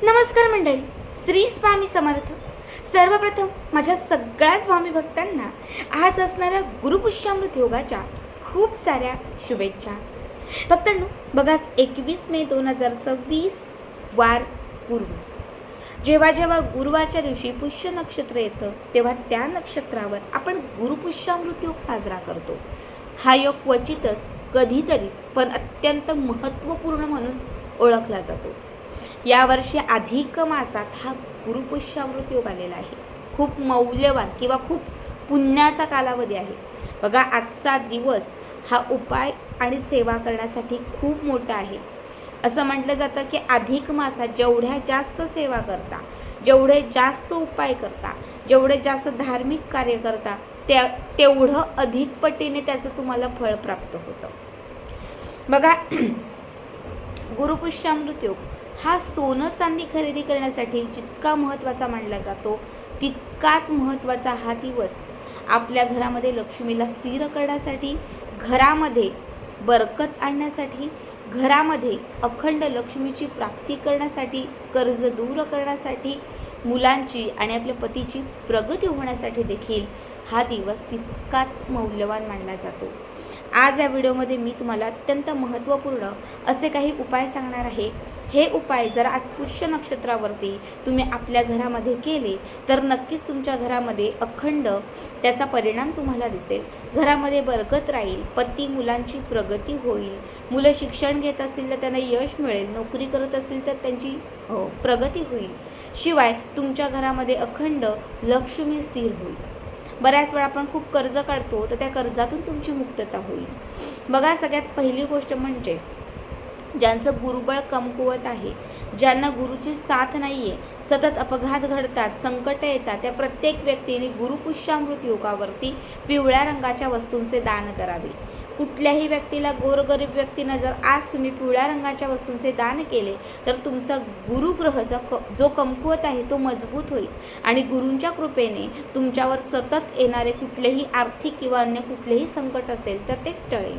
नमस्कार मंडळी, श्री स्वामी समर्थ. सर्वप्रथम माझ्या सगळ्या स्वामी भक्तांना आज असणाऱ्या गुरुपुष्यामृत योगाच्या खूप साऱ्या शुभेच्छा. भक्तांनो, बघा 21 मे 2026 वार गुरुवार. जेव्हा जेव्हा गुरुवारच्या दिवशी पुष्य नक्षत्र येतं तेव्हा त्या नक्षत्रावर आपण गुरुपुष्यामृत योग साजरा करतो. हा योग क्वचितच कधीतरी पण अत्यंत महत्त्वपूर्ण म्हणून ओळखला जातो. यावर्षी अधिक मासात हा गुरुपुष्यामृत योग आलेला आहे. खूप मौल्यवान किंवा खूप पुण्याचा कालावधी आहे. बघा, आजचा दिवस हा उपाय आणि सेवा करण्यासाठी खूप मोठा आहे. असं म्हटलं जातं की अधिक मासात जेवढ्या जास्त सेवा करता, जेवढे जास्त उपाय करता, जेवढे जास्त धार्मिक कार्य करता तेवढं अधिक पटीने त्याचं तुम्हाला फळ प्राप्त होतं. बघा, गुरुपुष्यामृत योग हा सोनं चांदी खरेदी करण्यासाठी जितका महत्त्वाचा मानला जातो तितकाच महत्त्वाचा हा दिवस आपल्या घरामध्ये लक्ष्मीला स्थिर करण्यासाठी, घरामध्ये बरकत आणण्यासाठी, घरामध्ये अखंड लक्ष्मीची प्राप्ती करण्यासाठी, कर्ज दूर करण्यासाठी, मुलांची आणि आपल्या पतीची प्रगती होण्यासाठी देखील हा दिवस तितकाच मौल्यवान मानला जातो. आज या व्हिडिओमध्ये मी तुम्हाला अत्यंत महत्त्वपूर्ण असे काही उपाय सांगणार आहे. हे उपाय जर आज पुष्य नक्षत्रावरती तुम्ही आपल्या घरामध्ये केले तर नक्कीच तुमच्या घरामध्ये अखंड त्याचा परिणाम तुम्हाला दिसेल. घरामध्ये बरकत राहील, पती मुलांची प्रगती होईल, मुलं शिक्षण घेत असतील तर त्यांना यश मिळेल, नोकरी करत असतील तर त्यांची प्रगती होईल. शिवाय तुमच्या घरामध्ये अखंड लक्ष्मी स्थिर होईल. बऱ्याच वेळा आपण खूप कर्ज काढतो तर त्या कर्जातून तुमची मुक्तता होईल. बघा, सगळ्यात पहिली गोष्ट म्हणजे ज्यांचं गुरुबळ कमकुवत आहे, ज्यांना गुरुची साथ नाही आहे, सतत अपघात घडतात, संकट येतात, त्या प्रत्येक व्यक्तीने गुरुपुष्यामृत योगावरती पिवळ्या रंगाच्या वस्तूंचे दान करावे. कुठल्याही व्यक्तीला, गोरगरीब व्यक्तीनं जर आज तुम्ही पिवळ्या रंगाच्या वस्तूंचे दान केले तर तुमचा गुरुग्रह जो कमकुवत आहे तो मजबूत होईल आणि गुरूंच्या कृपेने तुमच्यावर सतत येणारे कुठलेही आर्थिक किंवा अन्य कुठलेही संकट असेल तर ते टळेल.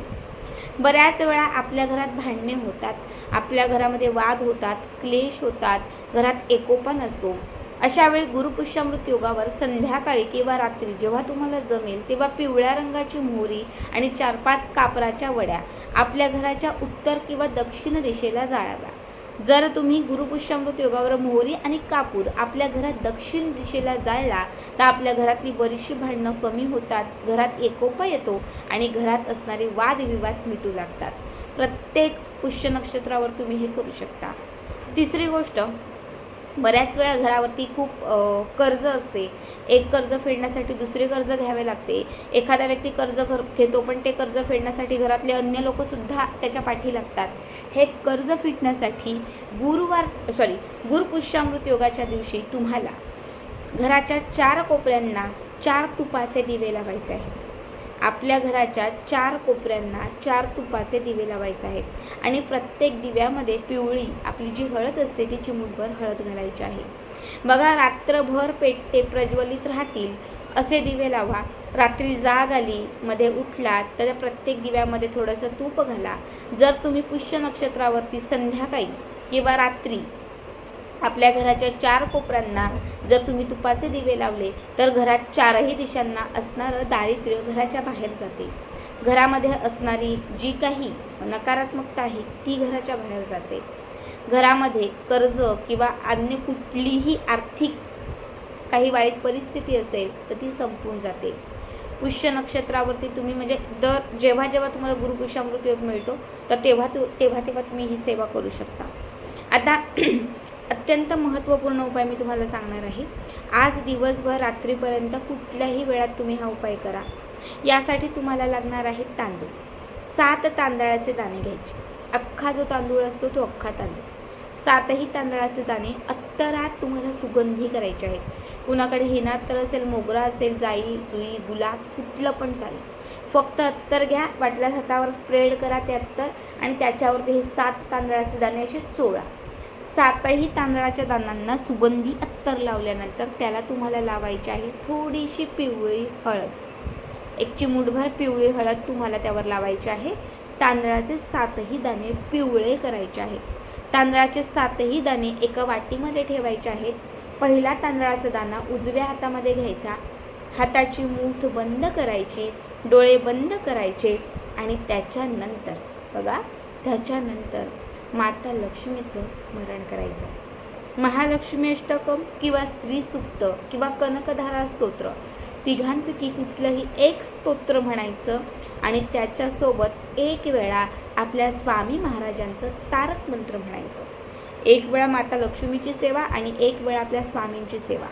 बऱ्याच वेळा आपल्या घरात भांडणे होतात, आपल्या घरामध्ये वाद होतात, क्लेश होतात, घरात एकोपा नसतो. अशा वेळी गुरुपुष्यामृत योगावर संध्याकाळी किंवा रात्री जेव्हा तुम्हाला जमेल तेव्हा पिवळ्या रंगाची मोहरी आणि 4-5 कापराच्या वड्या आपल्या घराच्या उत्तर किंवा दक्षिण दिशेला जाळाव्या. जर तुम्ही गुरुपुष्यामृत योगावर मोहरी आणि कापूर आपल्या घरात दक्षिण दिशेला जाळला तर आपल्या घरातली बरीचशी भांडणं कमी होतात, घरात एकोपा येतो आणि घरात असणारे वादविवाद मिटू लागतात. प्रत्येक पुष्य नक्षत्रावर तुम्ही हे करू शकता. तिसरी गोष्ट, बऱ्याच वेळा घरावरती खूप कर्ज असते. एक कर्ज फेडण्यासाठी दुसरे कर्ज घ्यावे लागते. एखादा व्यक्ती कर्ज घेतो पण ते कर्ज फेडण्यासाठी घरातले अन्य लोकसुद्धा त्याच्या पाठी लागतात. हे कर्ज फिटण्यासाठी गुरुपुष्यामृत योगाच्या दिवशी तुम्हाला घराच्या 4 कोपऱ्यांना 4 तुपाचे दिवे लावायचे आहेत. आपल्या घराच्या 4 कोपऱ्यांना 4 तुपाचे दिवे लावायचे आहेत आणि प्रत्येक दिव्यामध्ये पिवळी आपली जी हळद असते ती चिमूटभर हळद घालायची आहे. बघा, रात्रभर पेटते प्रज्वलित राहतील असे दिवे लावा. रात्री जाग आली, मध्ये उठलात तर त्या प्रत्येक दिव्यामध्ये थोडंसं तूप घाला. जर तुम्ही पुष्य नक्षत्रावरती संध्याकाळी किंवा रात्री आपल्या घराच्या 4 कोपऱ्यांना जर तुम्ही तुपाचे दिवे लावले तर घरात 4ही दिशांना असणारं दारिद्र्य घराच्या बाहेर जाते. घरामध्ये असणारी जी काही नकारात्मकता आहे ती घराच्या बाहेर जाते. घरामध्ये कर्ज किंवा अन्य कुठलीही आर्थिक काही वाईट परिस्थिती असेल तर ती संपून जाते. पुष्य नक्षत्रावरती तुम्ही म्हणजे जेव्हा जेव्हा तुम्हाला गुरुपुष्यामृत योग मिळतो तर तेव्हा तुम्ही ही सेवा करू शकता. आता अत्यंत महत्त्वपूर्ण उपाय मी तुम्हाला सांगणार आहे. आज दिवसभर रात्रीपर्यंत कुठल्याही वेळात तुम्ही हा उपाय करा. यासाठी तुम्हाला लागणार आहे तांदूळ. 7 तांदळाचे दाणे घ्यायचे. अख्खा जो तांदूळ असतो तो अख्खा तांदूळ. 7ही तांदळाचे दाणे अत्तरात तुम्हाला सुगंधी करायचे आहेत. कुणाकडे हिनात्तर असेल, मोगरा असेल, जाई, जुई, गुलाब कुठलं पण चालेल. फक्त अत्तर घ्या, वाटल्यास हातावर स्प्रेड करा ते अत्तर आणि त्याच्यावरती हे 7 तांदळाचे दाणे असे चोळा. 7ही तांदळाच्या दाण्यांना सुगंधी अत्तर लावल्यानंतर त्याला तुम्हाला लावायची आहे थोडीशी पिवळी हळद. एक चिमूटभर पिवळी हळद तुम्हाला त्यावर लावायची आहे. तांदळाचे 7ही दाणे पिवळे करायचे आहेत. तांदळाचे 7ही दाणे एका वाटीमध्ये ठेवायचे आहेत. पहिला तांदळाचा दाणा उजव्या हातामध्ये घ्यायचा, हाताची मूठ बंद करायची, डोळे बंद करायचे आणि त्याच्यानंतर बघा, त्याच्यानंतर माता लक्ष्मीचं स्मरण करायचं. महालक्ष्मी अष्टकम किंवा श्रीसूक्त किंवा कनकधारा स्तोत्र तिघांपैकी कुठलंही एक स्तोत्र म्हणायचं आणि त्याच्यासोबत एक वेळा आपल्या स्वामी महाराजांचं तारक मंत्र म्हणायचं. एक वेळा माता लक्ष्मीची सेवा आणि एक वेळा आपल्या स्वामींची सेवा,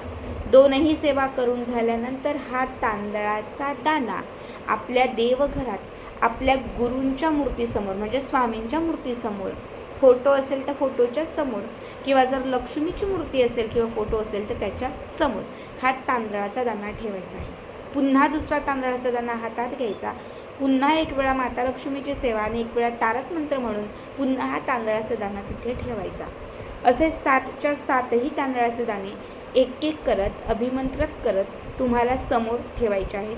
दोनही सेवा करून झाल्यानंतर हा तांदळाचा दाणा आपल्या देवघरात आपल्या गुरूंच्या मूर्तीसमोर म्हणजे स्वामींच्या मूर्तीसमोर, फोटो असेल तर फोटोच्या समोर किंवा जर लक्ष्मीची मूर्ती असेल किंवा फोटो असेल तर त्याच्या समोर हा तांदळाचा दाणा ठेवायचा आहे. पुन्हा दुसरा तांदळाचा दाणा हातात घ्यायचा, पुन्हा एक वेळा माता लक्ष्मीची सेवा आणि एक वेळा तारक मंत्र म्हणून पुन्हा हा तांदळाचा दाणा तिथे ठेवायचा. असे 7च्या 7ही तांदळाचे दाणे एक एक करत अभिमंत्रित करत तुम्हाला समोर ठेवायचे आहेत.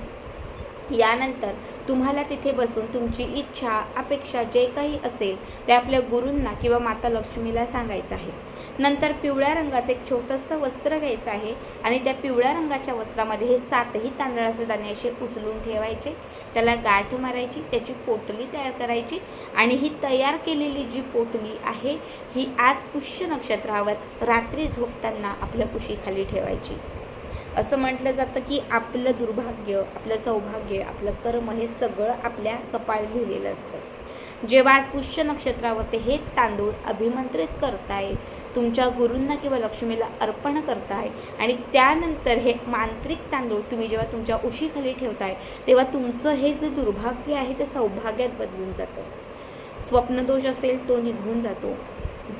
यानंतर तुम्हाला तिथे बसून तुमची इच्छा अपेक्षा जे काही असेल ते आपल्या गुरूंना किंवा माता लक्ष्मीला सांगायचं आहे. नंतर पिवळ्या रंगाचं एक छोटंसं वस्त्र घ्यायचं आहे आणि त्या पिवळ्या रंगाच्या वस्त्रामध्ये हे 7ही तांदळाचे दाणे असे उचलून ठेवायचे, त्याला गाठ मारायची, त्याची पोटली तयार करायची आणि ही तयार केलेली जी पोटली आहे ही आज पुष्य नक्षत्रावर रात्री झोपताना आपल्या कुशीखाली ठेवायची. असं म्हटलं जातं की आपलं दुर्भाग्य, आपलं सौभाग्य, आपलं कर्म हे सगळं आपल्या कपाळी लिहिलेलं असतं. जेव्हा आज पुष्य नक्षत्रावर ते हे तांदूळ अभिमंत्रित करताय, तुमच्या गुरूंना किंवा लक्ष्मीला अर्पण करताय आणि त्यानंतर हे मांत्रिक तांदूळ तुम्ही जेव्हा तुमच्या उशीखाली ठेवताय तेव्हा तुमचं हे जे दुर्भाग्य आहे ते सौभाग्यात बदलून जातं. स्वप्नदोष असेल तो निघून जातो.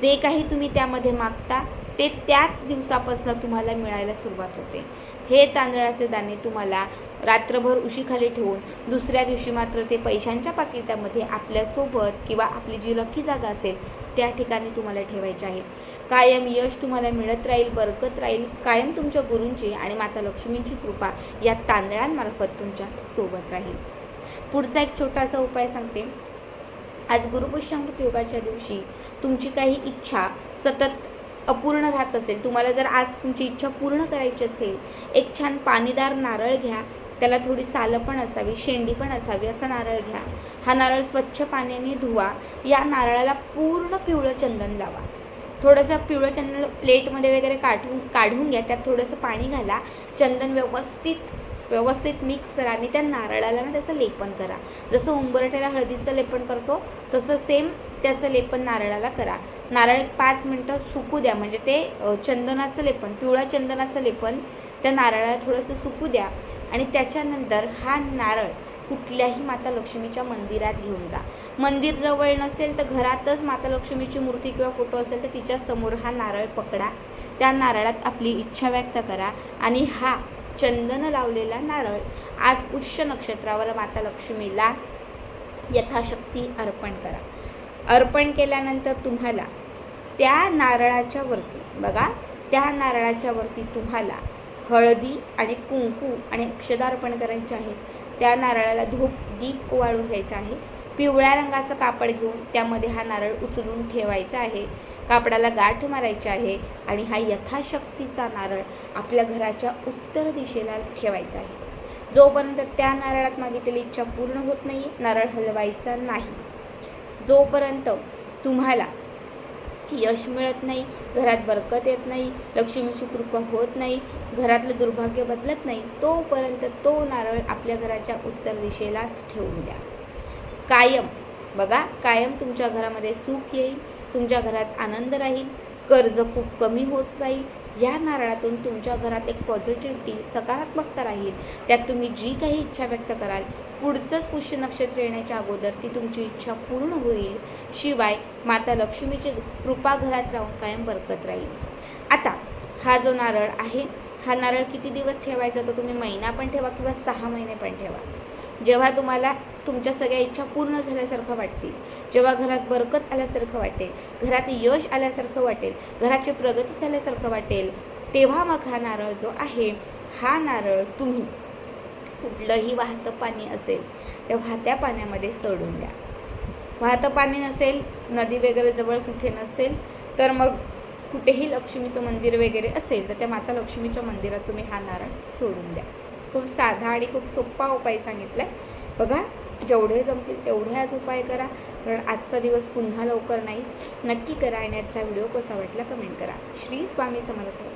जे काही तुम्ही त्यामध्ये मागता ते त्याच दिवसापासून तुम्हाला मिळायला सुरुवात होते. हे तांदळाचे दाणे तुम्हाला रात्रभर उशीखाली ठेवून दुसऱ्या दिवशी मात्र ते पैशांच्या पाकिटामध्ये आपल्यासोबत किंवा आपली जी लकी जागा असेल त्या ठिकाणी तुम्हाला ठेवायचे आहे. कायम यश तुम्हाला मिळत राहील, बरकत राहील. कायम तुमच्या गुरूंची आणि माता लक्ष्मींची कृपा या तांदळांमार्फत तुमच्या सोबत राहील. पुढचा एक छोटासा उपाय सांगते. आज गुरुपुष्यामृत योगाच्या दिवशी तुमची काही इच्छा सतत अपूर्ण राहत असेल, तुम्हाला जर आज तुमची इच्छा पूर्ण करायची असेल, एक छान पाणीदार नारळ घ्या, त्याला थोडी सालं पण असावी, शेंडी पण असावी, असा नारळ घ्या. हा नारळ स्वच्छ पाण्याने धुवा. या नारळाला पूर्ण पिवळं चंदन लावा. थोडंसं पिवळं चंदन प्लेटमध्ये वगैरे काढून घ्या, त्यात थोडंसं पाणी घाला, चंदन व्यवस्थित मिक्स करा आणि त्या नारळाला ना त्याचं लेपन करा. जसं उंबरठ्याला हळदीचं लेपन करतो तसं सेम त्याचं लेपन नारळाला करा. नारळ 5 मिनटं सुकू द्या, म्हणजे ते चंदनाचं लेपन, पिवळा चंदनाचं लेपन त्या नारळाला थोडंसं सुकू द्या आणि त्याच्यानंतर हा नारळ कुठल्याही माता लक्ष्मीच्या मंदिरात घेऊन जा. मंदिर जवळ नसेल तर घरातच माता लक्ष्मीची मूर्ती किंवा फोटो असेल तर तिच्या समोर हा नारळ पकडा. त्या नारळात आपली इच्छा व्यक्त करा आणि हा चंदन लावलेला नारळ आज पुष्य नक्षत्रावर माता लक्ष्मीला यथाशक्ती अर्पण करा. अर्पण केल्यानंतर तुम्हाला त्या नारळाच्या वरती बघा, त्या नारळाच्या वरती तुम्हाला हळदी आणि कुंकू आणि अक्षदा अर्पण करायचे आहेत. त्या नारळाला दीप ओवाळून घ्यायचा आहे. पिवळ्या रंगाचं कापड घेऊन त्यामध्ये हा नारळ उचलून ठेवायचा आहे. कापडाला गाठ मारायची आहे आणि हा यथाशक्तीचा नारळ आपल्या घराच्या उत्तर दिशेला ठेवायचा आहे. जोपर्यंत त्या नारळात मागितलेली इच्छा पूर्ण होत नाही, नारळ हलवायचा नाही. जोपर्यंत तुम्हाला यश मिळत नाही, घरात बरकत येत नाही, लक्ष्मीची कृपा होत नाही, घरातलं दुर्भाग्य बदलत नाही, तोपर्यंत तो नारळ आपल्या घराच्या उत्तर दिशेलाच ठेवून द्या. कायम बघा, कायम तुमच्या घरामध्ये सुख येईल, तुमच्या घरात आनंद राहील, कर्ज खूप कमी होत जाईल. या नारळातून तुमच्या घरात एक पॉझिटिव्हिटी, सकारात्मकता राहील. त्यात तुम्ही जी काही इच्छा व्यक्त कराल, पुढचंच पुष्य नक्षत्र येण्याच्या अगोदर ती तुमची इच्छा पूर्ण होईल. शिवाय माता लक्ष्मीची कृपा घरात राहून कायम बरकत राहील. आता हा जो नारळ आहे, हा नारळ किती दिवस ठेवायचा तर तुम्ही महिना पण ठेवा किंवा 6 महिने पण ठेवा. जेव्हा तुम्हाला तुमच्या सगळ्या इच्छा पूर्ण झाल्यासारखं वाटतील, जेव्हा घरात बरकत आल्यासारखं वाटेल, घरात यश आल्यासारखं वाटेल, घराची प्रगती झाल्यासारखं वाटेल, तेव्हा मग हा नारळ जो आहे, हा नारळ तुम्ही कुठलंही वाहतं पाणी असेल त्या वाहत्या पाण्यामध्ये सोडून द्या. वाहतं पाणी नसेल, नदी वगैरे जवळ कुठे नसेल तर मग कुठेही लक्ष्मीचं मंदिर वगैरे असेल तर त्या माता लक्ष्मीच्या मंदिरात तुम्ही हा नारळ सोडून द्या. खूप साधा आणि खूप सोपा उपाय सांगितला आहे. बघा, जेवढे जमतील तेवढे आज उपाय करा, कारण आजचा दिवस पुन्हा लवकर नाही. नक्की करा आणि आजचा व्हिडिओ कसा वाटला कमेंट करा. श्री स्वामी समर्थ.